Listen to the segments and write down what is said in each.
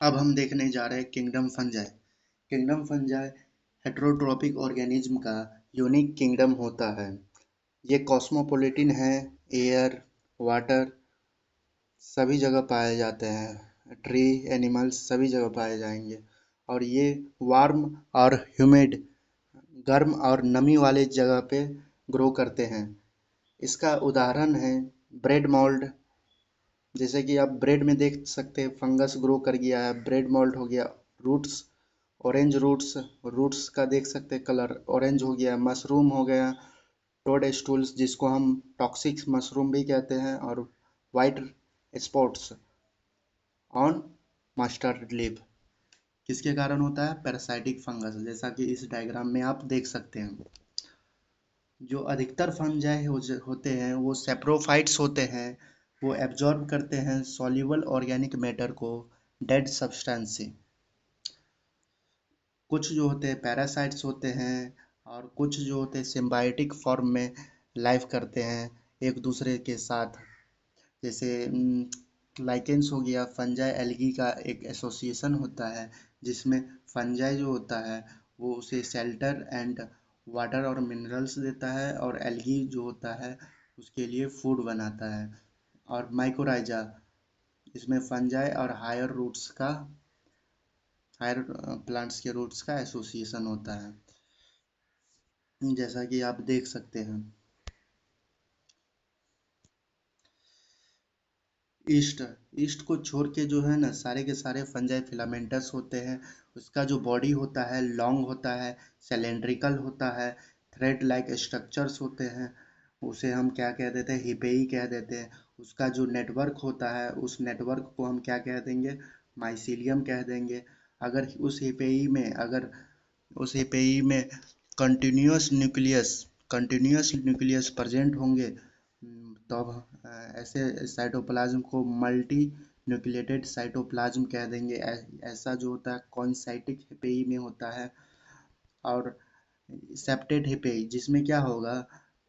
अब हम देखने जा रहे हैं kingdom fungi. Kingdom fungi heterotrophic organism का यूनिक किंगडम होता है। ये कॉस्मोपॉलिटन है। एयर, वाटर सभी जगह पाए जाते हैं। ट्री, एनिमल्स सभी जगह पाए जाएंगे। और ये वार्म और ह्यूमिड, गर्म और नमी वाले जगह पे ग्रो करते हैं। इसका उदाहरण है ब्रेड मोल्ड। जैसे कि आप ब्रेड में देख सकते हैं फंगस ग्रो कर गया है, ब्रेड मोल्ड हो गया। रूट्स, ऑरेंज रूट्स, रूट्स का देख सकते हैं कलर ऑरेंज हो गया। मशरूम हो गया, टोड स्टूल्स जिसको हम टॉक्सिक मशरूम भी कहते हैं, और white spots on mustard leaf किसके कारण होता है? पैरासाइटिक फंगस, जैसा कि इस डायग्राम में आप देख सकते हैं। जो अधिकतर फंजाई होते हैं वो सेप्रोफाइट्स होते हैं। वो एब्जॉर्ब करते हैं सॉल्युबल ऑर्गेनिक मैटर को डेड सब्सटेंस से। कुछ जो होते हैं पैरासाइट्स होते हैं, और कुछ जो होते हैं सिम्बायोटिक फॉर्म में लाइफ करते हैं एक दूसरे के साथ। जैसे लाइकेंस हो गया, फंजाई एल्गी का एक एसोसिएशन होता है, जिसमें फंजाई जो होता है वो उसे शेल्टर एंड वाटर और मिनरल्स देता है, और एल्गी जो होता है उसके लिए फूड बनाता है। और माइकोराइजा, इसमें फंजाई और हायर प्लांट्स के रूट्स का एसोसिएशन होता है, जैसा कि आप देख सकते हैं। ईस्ट, ईस्ट को छोड़ के जो है ना सारे के सारे फंजाई फिलामेंटस होते हैं। उसका जो बॉडी होता है लॉन्ग होता है, सिलेंड्रिकल होता है, थ्रेड लाइक स्ट्रक्चर्स होते हैं। उसे हम क्या कह देते हैं? हिपेई कह देते हैं। उसका जो नेटवर्क होता है उस नेटवर्क को हम क्या कह देंगे? माइसीलियम कह देंगे। अगर उस हिपेई में कंटिन्यूअस न्यूक्लियस प्रेजेंट होंगे, तब ऐसे साइटोप्लाज्म को मल्टी न्यूक्लिएटेड साइटोप्लाज्म कह देंगे। ऐसा जो होता है कॉन्साइटिक हिपेई में होता है। और सेप्टेट हिपेई जिसमें क्या होगा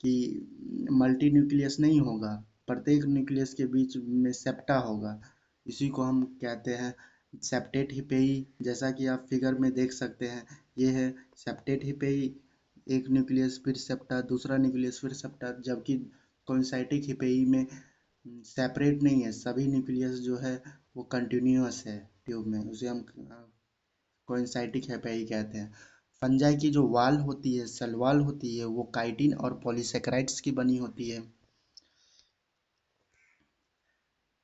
कि मल्टी न्यूक्लियस नहीं होगा, प्रत्येक न्यूक्लियस के बीच में सेप्टा होगा। इसी को हम कहते हैं सेप्टेट हिपेई। जैसा कि आप फिगर में देख सकते हैं, ये है सेप्टेट हिपेई। एक न्यूक्लियस फिर सेप्टा, दूसरा न्यूक्लियस फिर सेप्टा। जबकि कोइंसाइटिक हिपेई में सेपरेट नहीं है, सभी न्यूक्लियस जो है वो कंटिन्यूअस है ट्यूब में। उसे हम कोइंसाइटिक हिपेई कहते हैं। फंजाई की जो वाल होती है, सेल वाल होती है, वो काइटिन और पॉलीसेकेराइड्स की बनी होती है।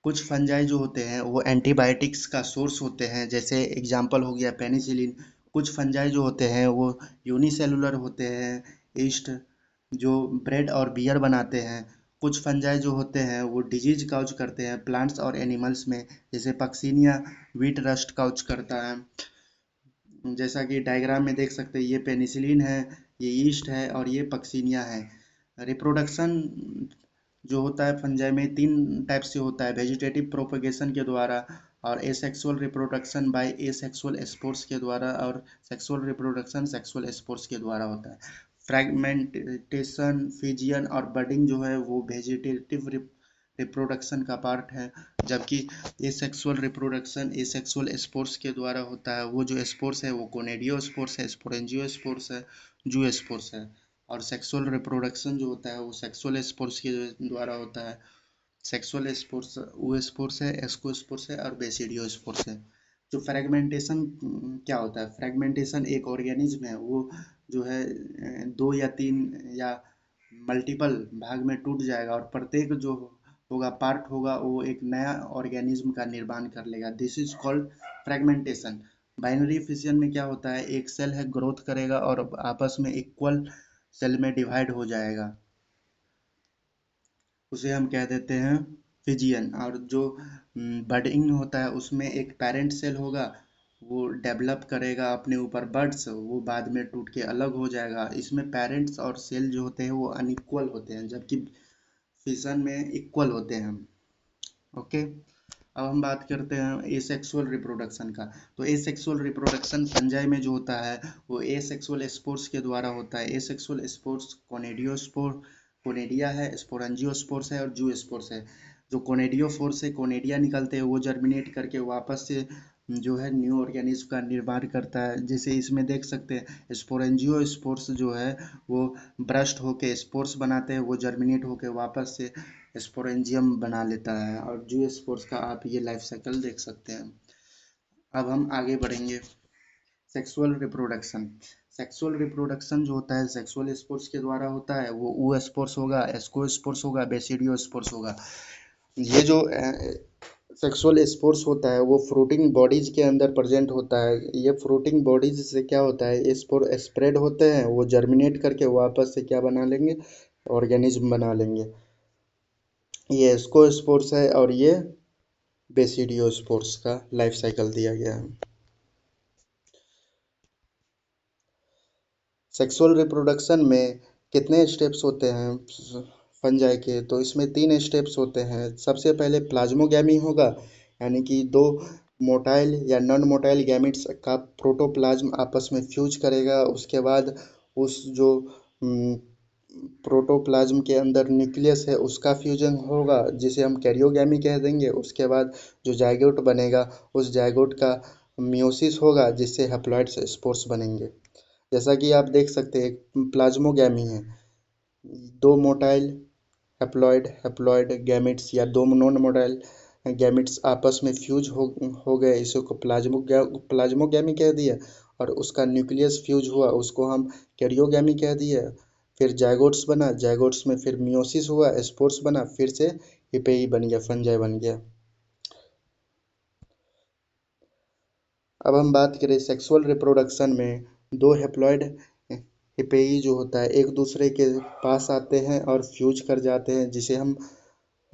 कुछ फंजाई जो होते हैं वो एंटीबायोटिक्स का सोर्स होते हैं, जैसे एग्जांपल हो गया पेनिसिलिन। कुछ फंजाई जो होते हैं वो यूनिसेलुलर होते हैं, ईस्ट जो ब्रेड और बियर बनाते हैं। कुछ फंजाई जो होते हैं वो डिजीज काउज करते हैं प्लांट्स और एनिमल्स में, जैसे पक्सिनिया व्हीट रस्ट काउज करता है। जैसा कि डायग्राम में देख सकते हैं, ये पेनिसिलिन है, ये ईस्ट है, और ये पक्सिनिया है। रिप्रोडक्शन जो होता है फंजाई में तीन टाइप से होता है: वेजिटेटिव प्रोपगेशन के द्वारा, और asexual reproduction by asexual spores के द्वारा, और सेक्सुअल रिप्रोडक्शन सेक्सुअल स्पोर्स के द्वारा होता है। फ्रेगमेंटेशन, फिजियन और बडिंग जो है वो वेजिटेटिव रिप्रोडक्शन का पार्ट है। जबकि एसेक्सुअल रिप्रोडक्शन एसेक्सुअल स्पोर्स के द्वारा होता है। वो जो स्पोर्स है वो कोनेडियो स्पोर्स है, स्पोरेंजियो स्पोर्स है, जू स्पोर्स है। और सेक्सुअल रिप्रोडक्शन जो होता है वो सेक्सुअल स्पोर्स के द्वारा होता है। सेक्सुअल स्पोर्स वो स्पोर्स है, एस्को स्पोर्स है, और बेसिडियो स्पोर्स है। जो फ्रेगमेंटेशन क्या होता है? फ्रेगमेंटेशन एक ऑर्गेनिज्म है, वो जो है दो या तीन या मल्टीपल भाग में टूट जाएगा, और प्रत्येक जो होगा पार्ट होगा वो एक नया ऑर्गेनिज्म का निर्माण कर लेगा। This is called fragmentation. Binary fission में क्या होता है? एक सेल है ग्रोथ करेगा और आपस में इक्वल सेल में डिवाइड हो जाएगा, उसे हम कह देते हैं फिजियन। और जो बडिंग होता है उसमें एक पेरेंट सेल होगा, वो डेवलप करेगा अपने ऊपर बर्ड्स, वो बाद में टूट के अलग हो जाएगा। इसमें पेरेंट्स और सेल जो होते हैं वो अनइक्वल होते हैं, जबकि फिशन में इक्वल होते हैं। ओके, अब हम बात करते हैं एसेक्सुअल रिप्रोडक्शन का। तो एसेक्सुअल रिप्रोडक्शन फंजाई में जो होता है वो एसेक्सुअल स्पोर्स के द्वारा होता है। एसेक्सुअल स्पोर्स कोनेडियोस्पोर, कोनेडिया है, स्पोरेंजियोस्पोर्स है, और जू स्पोर्स है। जो कोनेडियोफोर से कोनेडिया निकलते हैं वो जर्मिनेट करके वापस से जो है न्यू ऑर्गेनिज्म का निर्माण करता है। जैसे इसमें देख सकते हैं स्पोरेंजियो स्पोर्स जो है वो ब्रस्ट होके स्पोर्स बनाते हैं, वो जर्मिनेट होके वापस से स्पोरेंजियम बना लेता है। और जू स्पोर्स का आप ये लाइफ साइकिल देख सकते हैं। अब हम आगे बढ़ेंगे। Sexual reproduction. सेक्सुअल रिप्रोडक्शन जो होता है सेक्सुअल स्पोर्स के द्वारा होता है। वो ऊ स्पोर्स होगा, एस्को स्पोर्स होगा, बेसिडियो स्पोर्स होगा। ये जो सेक्सुअल स्पोर्स होता है वो फ्रूटिंग बॉडीज के अंदर प्रेजेंट होता है। ये फ्रूटिंग बॉडीज से क्या होता है, ये स्पोर स्प्रेड होते हैं, वो जर्मिनेट करके वापस से क्या बना लेंगे, ऑर्गेनिज्म बना लेंगे। ये एस्को स्पोर्स है और ये बेसिडियो स्पोर्स का लाइफ साइकिल दिया गया है। सेक्सुअल रिप्रोडक्शन में कितने स्टेप्स होते हैं फंजाई के, तो इसमें 3 स्टेप्स होते हैं। सबसे पहले प्लाज्मोगैमी होगा, यानी कि दो मोटाइल या नॉन मोटाइल गैमेट्स का प्रोटोप्लाज्म आपस में फ्यूज करेगा। उसके बाद उस जो प्रोटोप्लाज्म के अंदर न्यूक्लियस है उसका फ्यूजन होगा, जिसे हम कैरियोगैमी कह देंगे। उसके बाद जो जाइगोट बनेगा उस जाइगोट का मियोसिस होगा, जिससे हैप्लॉइड स्पोर्स बनेंगे। जैसा कि आप देख सकते हैं प्लाज्मोगैमी है, दो मोटाइल हैप्लॉइड हैप्लॉइड गैमेट्स या दो नॉन मोटाइल गैमेट्स आपस में फ्यूज हो गए, इसी को प्लाज्मोगैमी कह दिया। और उसका न्यूक्लियस फ्यूज हुआ, उसको हम कैरियोगैमी कह दिए। फिर जाइगोट्स बना, जाइगोट्स में फिर मियोसिस हुआ, स्पोर्स बना, फिर से हिपेई बन गया, फंजाई बन गया। अब हम बात करें सेक्सुअल रिप्रोडक्शन में, दो हैप्लॉइड हिपेई जो होता है एक दूसरे के पास आते हैं और फ्यूज कर जाते हैं, जिसे हम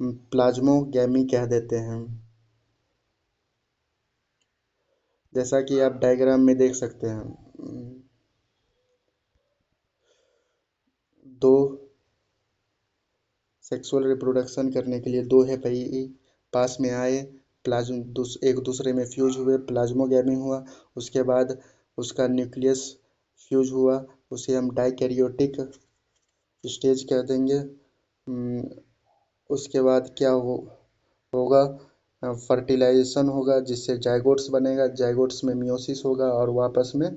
प्लाज्मोगैमी कह देते हैं। जैसा कि आप डायग्राम में देख सकते हैं, दो सेक्सुअल रिप्रोडक्शन करने के लिए दो हैपेई पास में आए, एक दूसरे में फ्यूज हुए, प्लाज्मोगैमी हुआ। उसके बाद उसका न्यूक्लियस फ्यूज हुआ, उसे हम डाइकैरियोटिक स्टेज कह देंगे। उसके बाद क्या होगा, फर्टिलाइजेशन होगा, जिससे जाइगोट्स बनेगा, जाइगोट्स में मियोसिस होगा और वापस में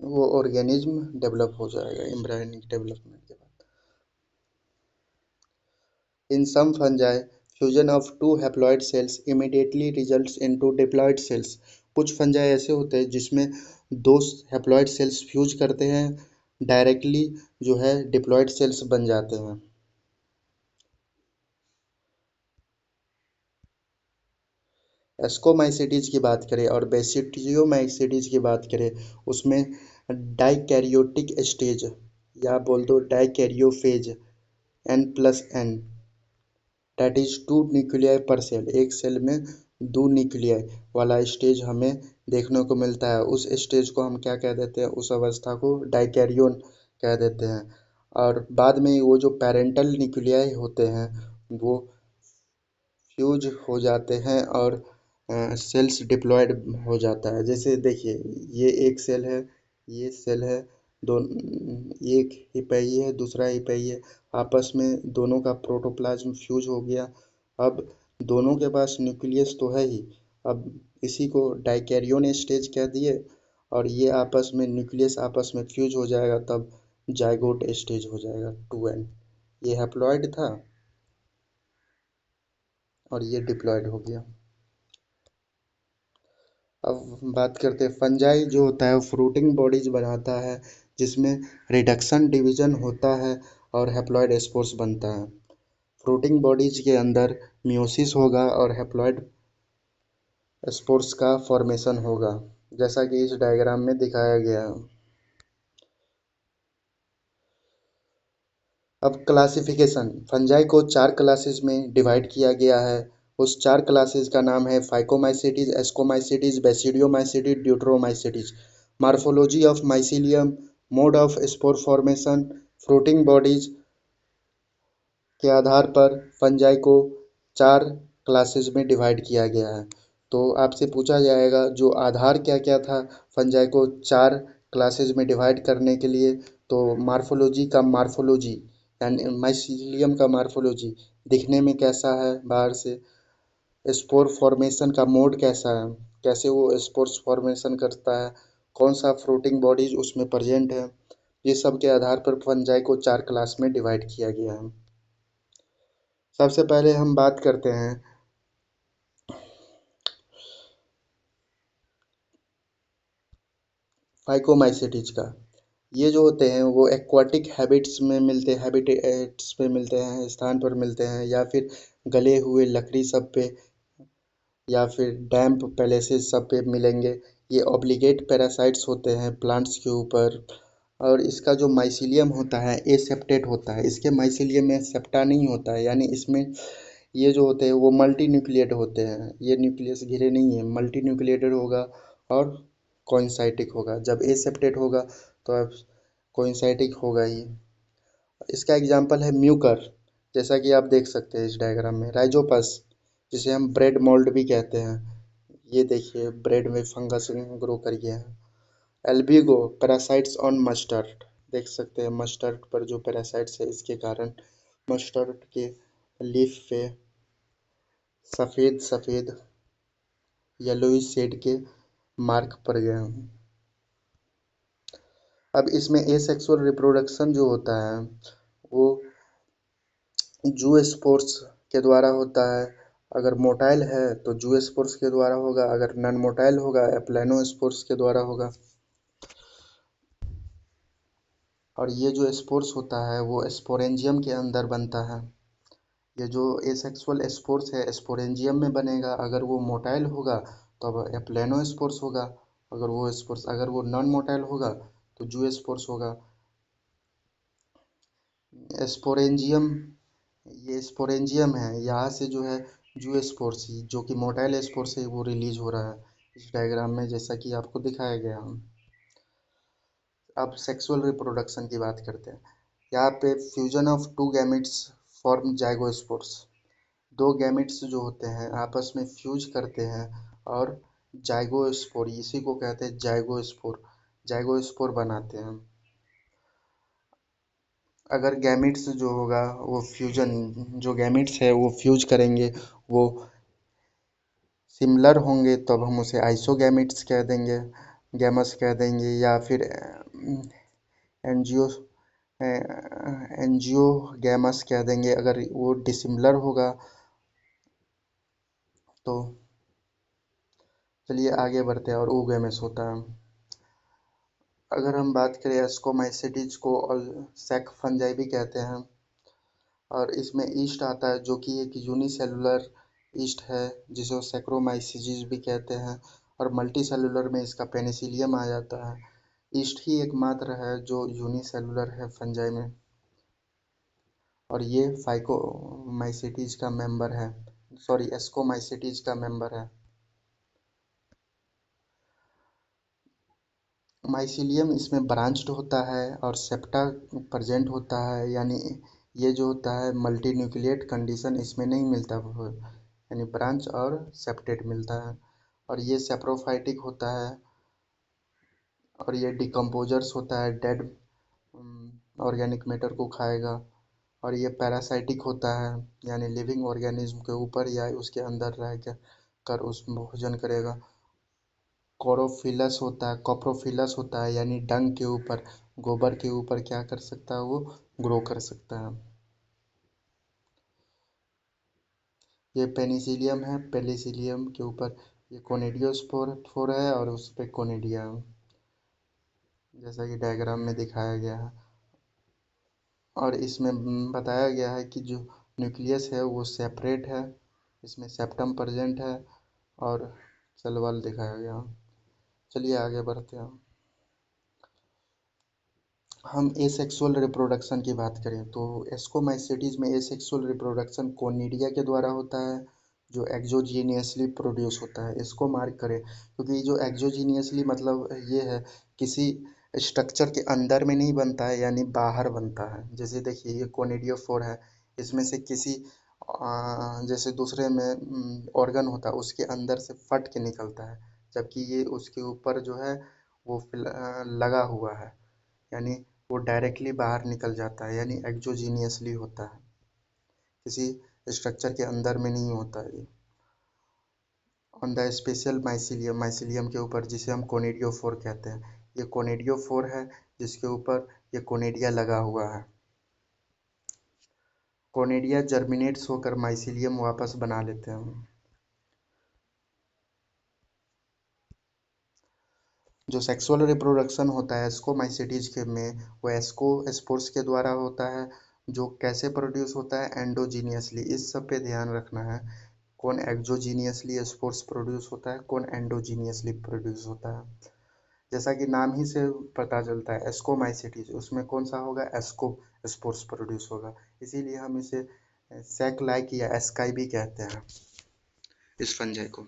वो ऑर्गेनिज्म डेवलप हो जाएगा एम्ब्रायोनिक डेवलपमेंट के बाद। In some fungi, fusion of two haploid cells immediately results into diploid cells. कुछ फंजाई ऐसे होते हैं जिसमें दो हैप्लॉइड सेल्स फ्यूज करते हैं, डायरेक्टली जो है डिप्लॉइड सेल्स बन जाते हैं। एस्कोमाइसिटीज की बात करें और बेसिडियोमाइसिटीज की बात करें, उसमें डाइकैरियोटिक स्टेज या बोल दो dikaryophase N+N, that is two nuclei पर सेल, एक सेल में दो न्यूक्लियाई वाला स्टेज हमें देखने को मिलता है। उस स्टेज को हम क्या कह देते हैं, उस अवस्था को डाइकैरियोन कह देते हैं। और बाद में वो जो पेरेंटल न्यूक्लियाई होते हैं वो फ्यूज हो जाते हैं और सेल्स डिप्लॉयड हो जाता है। जैसे देखिए ये एक सेल है, ये सेल है, दो एक हिपैई है, दूसरा हिपैई है, आपस में दोनों का प्रोटोप्लाज्म फ्यूज हो गया। अब दोनों के पास न्यूक्लियस तो है ही, अब इसी को डाइकैरियोन स्टेज कह दिए। और ये आपस में न्यूक्लियस आपस में फ्यूज हो जाएगा, तब जाइगोट स्टेज हो जाएगा 2N। ये हैप्लॉइड था और ये डिप्लॉयड हो गया। अब बात करते हैं फंजाई जो होता है वो फ्रूटिंग बॉडीज बनाता है, जिसमें रिडक्शन डिवीजन होता है और हैप्लॉइड स्पोर्स बनता है। फ्रूटिंग बॉडीज के अंदर मियोसिस होगा और हैप्लॉइड स्पोर्स का फॉर्मेशन होगा, जैसा कि इस डायग्राम में दिखाया गया है। अब क्लासिफिकेशन, फंजाई को 4 क्लासेस में डिवाइड किया गया है। उस 4 क्लासेस का नाम है phycomycetes, ascomycetes, basidiomycetes, deuteromycetes. Morphology of mycelium, mode of spore formation, fruiting bodies के आधार पर फंजाई को 4 क्लासेस में डिवाइड किया गया है। तो आपसे पूछा जाएगा जो आधार क्या क्या था फंजाई को 4 क्लासेस में डिवाइड करने के लिए, तो मार्फोलॉजी का मार्फोलॉजी यानी माइसिलियम का मार्फोलॉजी दिखने में कैसा है बाहर से, स्पोर फॉर्मेशन का मोड कैसा है, कैसे वो स्पोर्स फॉर्मेशन करता है, कौन सा फ्रूटिंग बॉडीज उसमें प्रेजेंट है, ये सब के आधार पर फंजाई को 4 क्लास में डिवाइड किया गया है। सबसे पहले हम बात करते हैं फाइकोमाइसेटिज का। ये जो होते हैं वो एक्वाटिक हैबिट्स में मिलते हैं, हैबिटेट्स पे मिलते हैं, स्थान पर मिलते हैं, या फिर गले हुए लकड़ी सब पे, या फिर डैम्प पैलेसेस सब पे मिलेंगे। ये ऑब्लिगेट पैरासाइट्स होते हैं प्लांट्स के ऊपर। और इसका जो माइसीलियम होता है एसेप्टेट होता है, इसके माइसीलियम में सेप्टा नहीं होता है, यानी इसमें ये जो होते हैं वो मल्टी न्यूक्लिएट होते हैं, ये न्यूक्लियस घिरे नहीं है, मल्टी न्यूक्लिएटेड होगा और कोइंसाइटिक होगा। जब एसेप्टेट होगा तो अब कोइंसाइटिक होगा ही। इसका एग्जांपल है म्यूकर, जैसा कि आप देख सकते हैं इस डायग्राम में। राइजोपस, जिसे हम ब्रेड मोल्ड भी कहते हैं, ये देखिए ब्रेड में फंगस ग्रो कर गया है। एल्बिगो, पैरासाइट्स ऑन मस्टर्ड, देख सकते हैं मस्टर्ड पर जो पैरासाइट्स है इसके कारण मस्टर्ड के लीफ पे सफ़ेद सफ़ेद येलोइश शेड के मार्क पड़ गए हैं। अब इसमें एसेक्सुअल रिप्रोडक्शन जो होता है वो जूस्पोर्स के द्वारा होता है। अगर मोटाइल है तो जूस्पोर्स के द्वारा होगा, अगर नॉन मोटाइल होगा एप्लानोस्पोर्स के द्वारा होगा। और ये जो स्पोर्स होता है वो स्पोरेंजियम के अंदर बनता है। ये जो एसेक्सुअल स्पोर्स है स्पोरेंजियम में बनेगा, अगर वो मोटाइल होगा तो अब एप्लानोस्पोर्स होगा, अगर वो नॉन मोटाइल होगा तो जूस्पोर्स होगा। स्पोरेंजियम, ये स्पोरेंजियम है, यहाँ से जो है जूस्पोर्स जो कि मोटाइल स्पोर्स है वो रिलीज हो रहा है इस डायग्राम में, जैसा कि आपको दिखाया गया। अब सेक्सुअल रिप्रोडक्शन की बात करते हैं। यहाँ पे fusion of two gametes form zygospores. दो गैमेट्स जो होते हैं आपस में फ्यूज करते हैं और जाइगोस्पोर, इसी को कहते हैं जाइगोस्पोर, जाइगोस्पोर बनाते हैं। अगर गैमेट्स जो होगा वो फ्यूजन, जो गैमेट्स है वो फ्यूज करेंगे, वो सिमिलर होंगे तब हम उसे आइसोगैमेट्स कह देंगे, गैमस कह देंगे, या फिर एनजियो एंजियोगैमस कह देंगे। अगर वो डिसिमिलर होगा तो चलिए आगे बढ़ते हैं, और oogamous होता है। अगर हम बात करें एस्कोमाइसिटीज को सैक फंजाई भी कहते हैं, और इसमें ईस्ट आता है जो कि एक यूनिसेलुलर ईस्ट है जिसे सैक्रोमाइसीज भी कहते हैं, और मल्टी सेलुलर में इसका पेनिसिलियम आ जाता है। ईस्ट ही एकमात्र है जो यूनिसेलुलर है फंजाई में, और ये फाइकोमाइसिटीज का मेंबर है, सॉरी एस्कोमाइसिटीज का मेंबर है। माइसीलियम इसमें ब्रांच्ड होता है और सेप्टा प्रेजेंट होता है, यानी ये जो होता है मल्टी न्यूक्लिएट कंडीशन इसमें नहीं मिलता, यानी ब्रांच और सेप्टेट मिलता है। और ये सेप्रोफाइटिक होता है, और ये डिकम्पोजर्स होता है, डेड ऑर्गेनिक मैटर को खाएगा। और ये पैरासाइटिक होता है, यानी लिविंग ऑर्गेनिज्म के ऊपर या उसके अंदर रह कर उस भोजन करेगा। कॉप्रोफिलस होता है, यानी डंग के ऊपर, गोबर के ऊपर क्या कर सकता है वो ग्रो कर सकता है। ये पेनिसिलियम है, पेनिसिलियम के ऊपर ये कोनिडियोस्पोर है और उस पे कोनिडिया, जैसा कि डायग्राम में दिखाया गया है। और इसमें बताया गया है कि जो न्यूक्लियस है वो सेपरेट है, इसमें सेप्टम प्रेजेंट है और सेल वॉल दिखाया गया। चलिए आगे बढ़ते हैं। हम एसेक्सुअल रिप्रोडक्शन की बात करें तो एस्कोमाइसिटीज में एसेक्सुअल रिप्रोडक्शन कोनिडिया के द्वारा होता है, जो एक्सोजीनियसली प्रोड्यूस होता है। इसको मार्क करें क्योंकि जो एक्सोजीनियसली मतलब ये है किसी स्ट्रक्चर के अंदर में नहीं बनता है, यानी बाहर बनता है। जैसे देखिए ये कोनिडियोफोर है, इसमें से किसी जैसे दूसरे में ऑर्गन होता है उसके अंदर से फट के निकलता है, जबकि ये उसके ऊपर जो है वो लगा हुआ है, यानी वो डायरेक्टली बाहर निकल जाता है, यानी एक्सोजीनियसली होता है, किसी स्ट्रक्चर के अंदर में नहीं होता है। On the special mycelium, mycelium के ऊपर, जिसे हम कोनिडियोफोर कहते हैं। ये कोनिडियोफोर है जिसके ऊपर ये कोनिडिया लगा हुआ है। कोनिडिया जर्मिनेट्स होकर माइसिलियम वापस बना लेते हैं। जो सेक्सुअल रिप्रोडक्शन होता है एस्कोमाइसीटीज के में, वो एस्कोस्पोर्स के द्वारा होता है। जो कैसे प्रोड्यूस होता है? एंडोजीनियसली। इस सब पे ध्यान रखना है। कौन एक्सोजीनियसली स्पोर्स प्रोड्यूस होता है, कौन एंडोजीनियसली प्रोड्यूस होता है। जैसा कि नाम ही से पता चलता है एस्कोमाइसीटीज, उसमें कौन सा होगा? एस्को स्पोर्स प्रोड्यूस होगा। इसीलिए हम इसे सैक लाइक या एस्काई भी कहते हैं इस फंजाई को।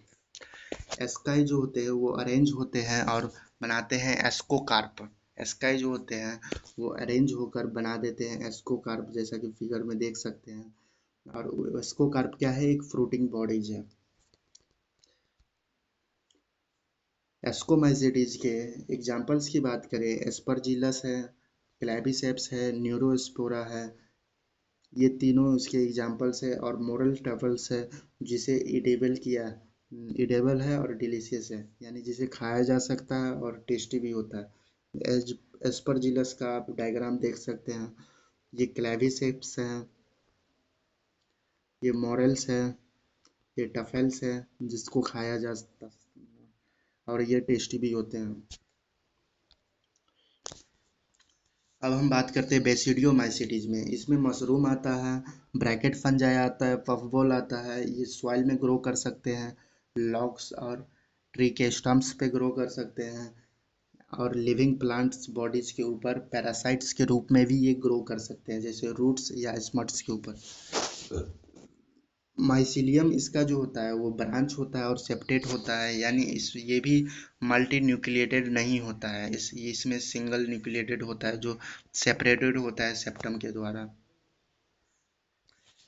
एस्काई जो होते हैं वो अरेंज होते हैं और बनाते हैं एस्कोकार्प। एस्काई जो होते हैं वो अरेंज होकर बना देते हैं एस्कोकार्प, जैसा कि फिगर में देख सकते हैं। और एस्कोकार्प क्या है? एक फ्रूटिंग बॉडीज है। एस्कोमाइसीटीज के एग्जाम्पल्स की बात करें, एस्परजिलस है, क्लैबिसेप्स है, न्यूरोस्पोरा है। ये तीनों उसके एग्जाम्पल्स है। और मोरल टफल्स है, जिसे इडेबल है और डिलीशियस है, यानी जिसे खाया जा सकता है और टेस्टी भी होता है। एस्परजिलस का आप डायग्राम देख सकते हैं। ये क्लेविसेप्स है, ये मॉरल्स है, ये टफेल्स है जिसको खाया जा सकता है और ये टेस्टी भी होते हैं। अब हम बात करते हैं बेसिडियोमाइसीटीज में। इसमें मशरूम आता है, ब्रैकेट फंजाई आता है, पफबॉल आता है। ये सॉइल में ग्रो कर सकते हैं, लॉग्स और ट्री के स्टम्प्स पे ग्रो कर सकते हैं। और लिविंग प्लांट्स बॉडीज के ऊपर पैरासाइट्स के रूप में भी ये ग्रो कर सकते हैं, जैसे रूट्स या स्मट्स के ऊपर। माइसिलियम इसका जो होता है वो ब्रांच होता है और सेप्टेट होता है, यानी ये भी मल्टी न्यूक्लिएटेड नहीं होता है। इसमें सिंगल न्यूक्लिएटेड होता है जो सेपरेटेड होता है सेप्टम के द्वारा।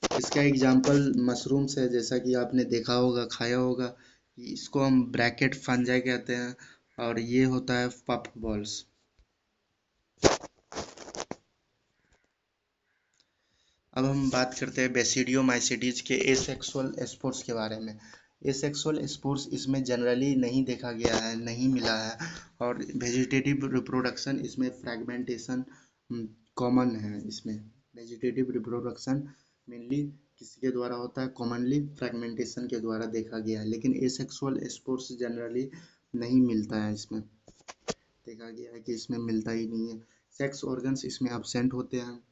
इसका एग्जांपल मशरूम्स है, जैसा कि आपने देखा होगा, खाया होगा। इसको हम ब्रैकेट फंजाई कहते हैं और ये होता है पफ बॉल्स। अब हम बात करते हैं बेसिडियोमाइसीटीज के एसेक्सुअल स्पोर्स के बारे में। एसेक्सुअल स्पोर्स इसमें जनरली नहीं देखा गया है, नहीं मिला है। और वेजिटेटिव रिप्रोडक्शन इसमें फ्रैगमेंटेशन कॉमन है। इसमें वेजिटेटिव रिप्रोडक्शन मेनली किसके द्वारा होता है? कॉमनली फ्रैगमेंटेशन के द्वारा देखा गया है, लेकिन एसेक्सुअल स्पोर्स जनरली नहीं मिलता है। इसमें देखा गया है कि इसमें मिलता ही नहीं है। सेक्स ऑर्गन्स इसमें absent होते हैं।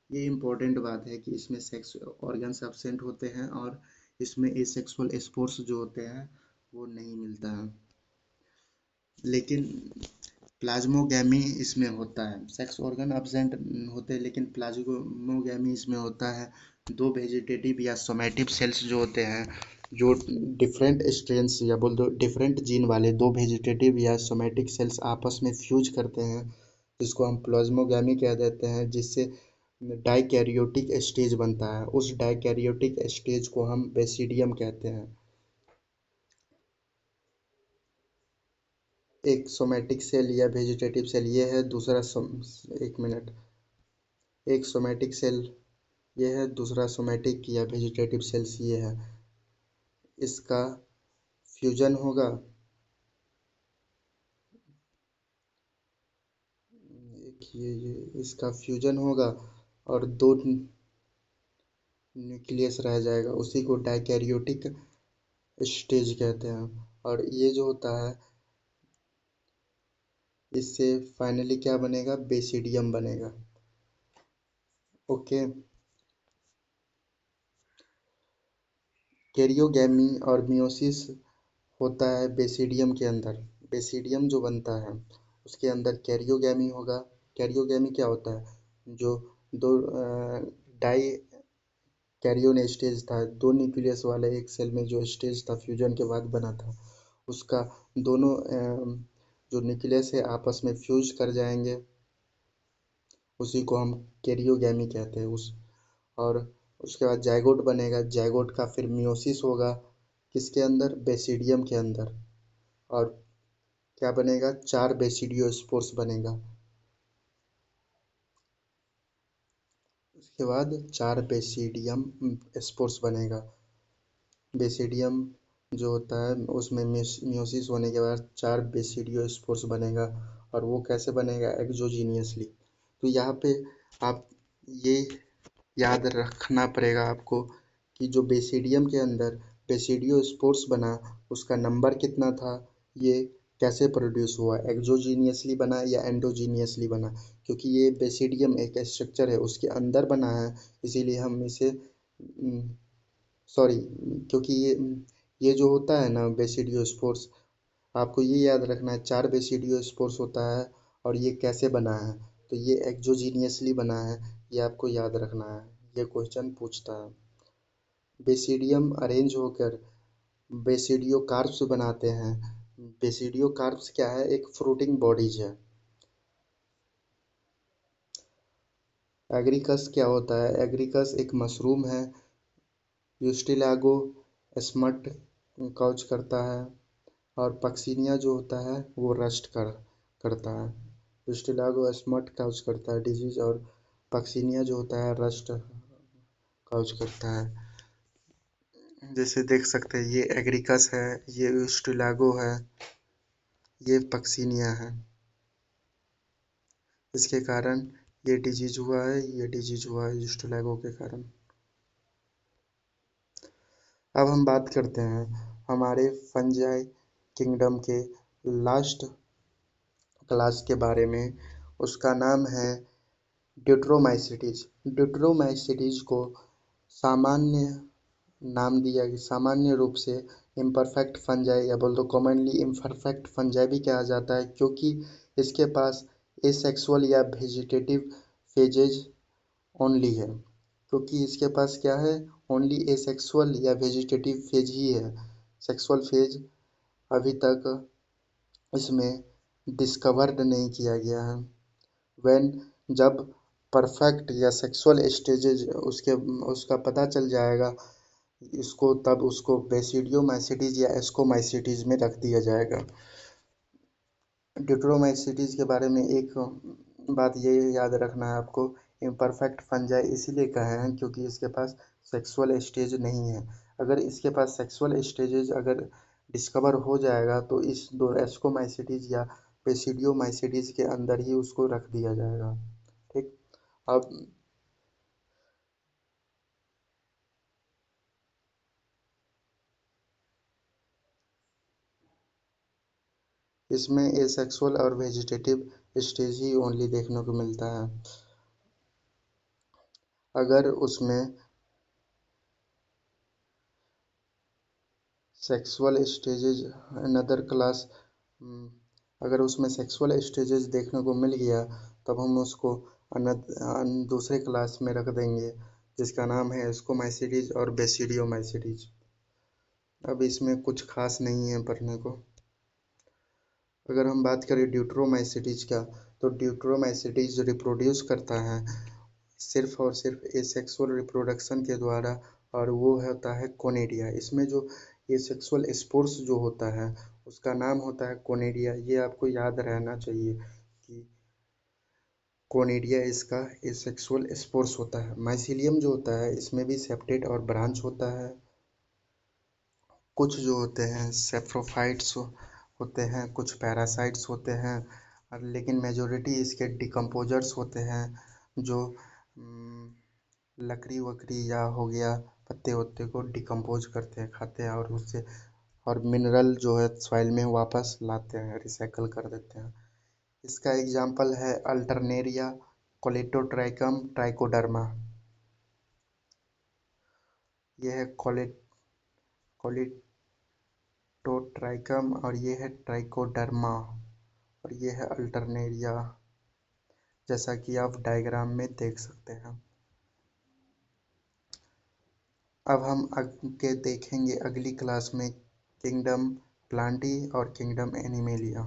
ये इम्पोर्टेंट बात है कि इसमें सेक्स ऑर्गन्स एब्सेंट होते हैं और इसमें एसेक्सुअल स्पोर्स जो होते हैं वो नहीं मिलता है। लेकिन प्लाज्मोगैमी इसमें होता है। सेक्स ऑर्गन एब्सेंट होते हैं लेकिन प्लाज्मोगैमी इसमें होता है। दो वेजिटेटिव या सोमैटिव सेल्स जो होते हैं, जो डिफरेंट स्ट्रेन्स या बोल दो डिफरेंट जीन वाले दो वेजिटेटिव या सोमैटिक सेल्स आपस में फ्यूज करते हैं, जिसको हम प्लाज्मोगैमी कह देते हैं, जिससे डाइकैरियोटिक स्टेज बनता है। उस डाइकैरियोटिक स्टेज को हम बेसिडियम कहते हैं। एक सोमैटिक सेल या वेजिटेटिव सेल ये है, दूसरा एक मिनट, एक सोमैटिक सेल ये है, दूसरा सोमैटिक या वेजिटेटिव सेल्स ये है। इसका फ्यूजन होगा, एक ये इसका फ्यूजन होगा और दो न्यूक्लियस रह जाएगा, उसी को डाइकैरियोटिक स्टेज कहते हैं। और ये जो होता है, इससे फाइनली क्या बनेगा? बेसिडियम बनेगा। ओके। कैरियोगैमी और मियोसिस होता है बेसिडियम के अंदर। बेसिडियम जो बनता है उसके अंदर कैरियोगैमी होगा। कैरियोगैमी क्या होता है? जो दो डाई कैरियोन स्टेज था, दो न्यूक्लियस वाले एक सेल में जो स्टेज था फ्यूजन के बाद बना था, उसका दोनों जो न्यूक्लियस है आपस में फ्यूज कर जाएंगे, उसी को हम कैरियोगैमी कहते हैं। उस और उसके बाद जाइगोट बनेगा। जाइगोट का फिर मियोसिस होगा, किसके अंदर? बेसिडियम के अंदर। और क्या बनेगा? चार बेसिडियो स्पोर्स बनेगा। उसके बाद चार बेसिडियम स्पोर्स बनेगा। बेसिडियम जो होता है उसमें म्यूसिस होने के बाद 4 बेसिडियो स्पोर्स बनेगा। और वो कैसे बनेगा? एक्सोजीनियसली। तो यहाँ पे आप ये याद रखना पड़ेगा आपको कि जो बेसिडियम के अंदर बेसिडियो स्पोर्स बना उसका नंबर कितना था, ये कैसे प्रोड्यूस हुआ, एक्सोजीनियसली बना या एंडोजीनियसली बना। क्योंकि ये बेसिडियम एक स्ट्रक्चर है, उसके अंदर बना है, इसीलिए हम इसे सॉरी, क्योंकि ये जो होता है ना बेसिडियो स्पोर्स, आपको ये याद रखना है 4 बेसिडियो स्पोर्स होता है। और ये कैसे बना है? तो ये एक्सोजीनियसली बना है, ये आपको याद रखना है, ये क्वेश्चन पूछता है। बेसिडियम अरेंज होकर बेसिडियो कार्प्स बनाते हैं। बेसिडियो कार्प्स क्या है? एक फ्रूटिंग बॉडीज है। एग्रिकस क्या होता है? एग्रिकस एक मशरूम है। यूस्टिलागो स्मट काउच करता है। और पक्सिनिया जो होता है वो करता है। यूस्टिलागो स्मट काउच करता है डिजीज, और पक्सिनिया जो होता है रस्ट काउच करता है। जैसे देख सकते हैं ये एग्रिकस है, ये यूस्टिलागो है, ये पक्सिनिया है। इसके कारण ये डिजीज हुआ है, ये डिजीज हुआ है यूस्टिलागो के कारण। अब हम बात करते हैं हमारे फंजाई किंगडम के लास्ट क्लास के बारे में। उसका नाम है ड्यूट्रोमाइसिटीज। ड्यूट्रोमाइसिटीज को सामान्य नाम दिया गया, सामान्य रूप से इम्परफेक्ट फंजाई या बोल दो कॉमनली इम्परफेक्ट फंजाई भी कहा जाता है, क्योंकि इसके पास एसेक्सुअल या वेजिटेटिव फेजेज ओनली है। क्योंकि इसके पास क्या है? ओनली एसेक्सुअल या वेजिटेटिव फेज ही है। सेक्सुअल फेज अभी तक इसमें डिस्कवर्ड नहीं किया गया है। व्हेन जब परफेक्ट या सेक्सुअल स्टेजेज उसका पता चल जाएगा इसको, तब उसको बेसिडियोमाइसिटीज या एस्कोमाइसिटीज में रख दिया जाएगा। ड्यूट्रोमाइसिटीज के बारे में एक बात ये याद रखना है आपको, इम्परफेक्ट फंजाई इसीलिए कहे हैं क्योंकि इसके पास सेक्सुअल स्टेज नहीं है। अगर इसके पास सेक्सुअल स्टेजेज अगर डिस्कवर हो जाएगा तो इस दो एस्कोमाइसिटीज या बेसिडियोमाइसिटीज के अंदर ही उसको रख दिया जाएगा। ठीक। अब इसमें एसेक्सुअल और वेजिटेटिव स्टेज ही ओनली देखने को मिलता है। अगर उसमें सेक्सुअल स्टेजेज अनदर क्लास अगर उसमें सेक्सुअल स्टेजेस देखने को मिल गया तब हम उसको दूसरे क्लास में रख देंगे, जिसका नाम है एस्कोमाइसिटीज और बेसिडियोमाइसिटीज। अब इसमें कुछ खास नहीं है पढ़ने को। अगर हम बात करें ड्यूट्रोमाइसिटीज का, तो ड्यूट्रोमाइसिटीज रिप्रोड्यूस करता है सिर्फ और सिर्फ एसेक्सुअल रिप्रोडक्शन के द्वारा, और वो होता है कोनेडिया। इसमें जो एसेक्सुअल स्पोर्स जो होता है उसका नाम होता है कोनेडिया। ये आपको याद रहना चाहिए कि कोनेडिया इसका एसेक्सुअल स्पोर्स होता है। माइसिलियम जो होता है इसमें भी सेप्टेट और ब्रांच होता है। कुछ जो होते हैं सेप्रोफाइट्स होते हैं, कुछ पैरासाइट्स होते हैं, और लेकिन मेजोरिटी इसके डिकम्पोजर्स होते हैं जो लकड़ी वकड़ी या हो गया पत्ते वत्ते को डिकम्पोज करते हैं, खाते हैं, और उससे और मिनरल जो है सॉइल में वापस लाते हैं, रिसाइकल कर देते हैं। इसका एग्जाम्पल है अल्टरनेरिया, कोलेटोट्राइकम, ट्राइकोडर्मा। ये है कोलेटोट्राइकम और ये है ट्राइकोडर्मा, और ये है अल्टरनेरिया, जैसा कि आप डायग्राम में देख सकते हैं। अब हम आगे देखेंगे अगली क्लास में किंगडम प्लांटी और किंगडम एनिमेलिया।